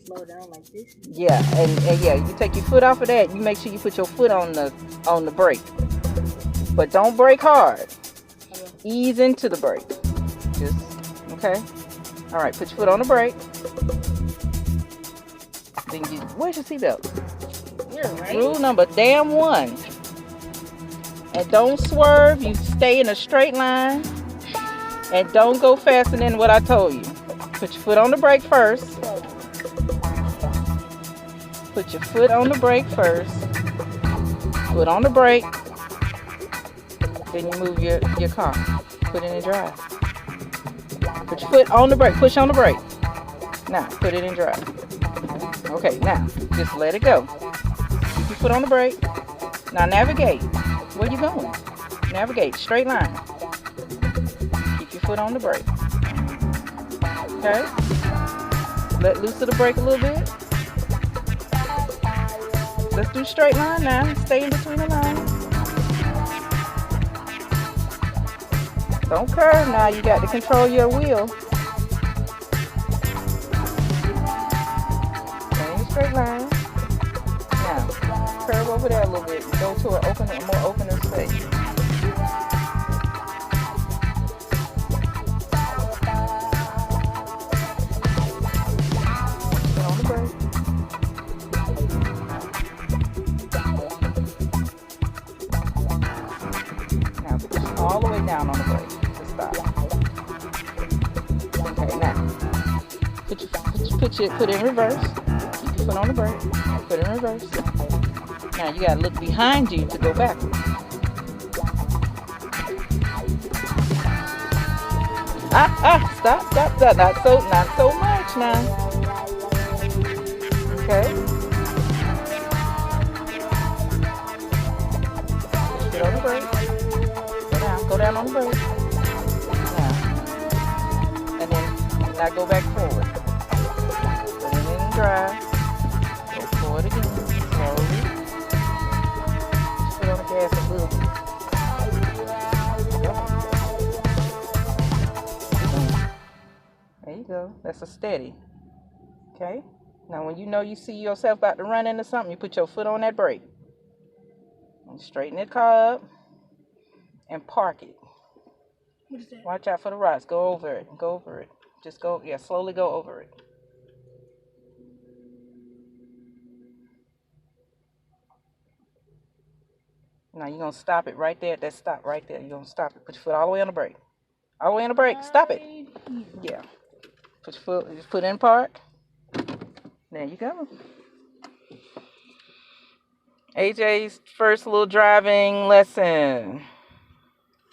slow down like this. Yeah, and yeah, you take your foot off of that. You make sure you put your foot on the brake, but don't brake hard. Okay. Ease into the brake. Just okay. All right, put your foot on the brake. Then where's your seatbelt? You're right. Rule number damn 1. And don't swerve. You stay in a straight line. And don't go faster than what I told you. Put your foot on the brake first. Put your foot on the brake first. Foot on the brake. Then you move your car. Put it in drive. Put your foot on the brake. Push on the brake. Now, put it in drive. Okay, now, just let it go. Keep your foot on the brake. Now, navigate. Where you going? Navigate. Straight line. Keep your foot on the brake. Okay? Let loose of the brake a little bit. Let's do straight line now. Stay in between the lines. Don't curve now. You got to control your wheel. Stay in a straight line. Now, curve over there a little bit. Go to a more open space. Put on the brake. Now, push all the way down on the brake to stop. Okay, now, put it in reverse. Keep your foot on the brake. Put it in reverse. Now you gotta look behind you to go backwards. Stop. Not so much now. Okay. Get on the brake. Go down on the brake. Now. And then now go back forward. Put it in drive. Go forward again. Slowly. Put on the gas a little bit. There you go. That's a steady. Okay? Now when you know you see yourself about to run into something, you put your foot on that brake. And straighten the car up. And park it. What is that? Watch out for the rocks. Go over it. Just go, slowly go over it. Now you're going to stop it right there at that stop right there. You're going to stop it. Put your foot all the way on the brake. All the way on the brake. Stop it. Yeah. Put your foot in park. There you go. AJ's first little driving lesson.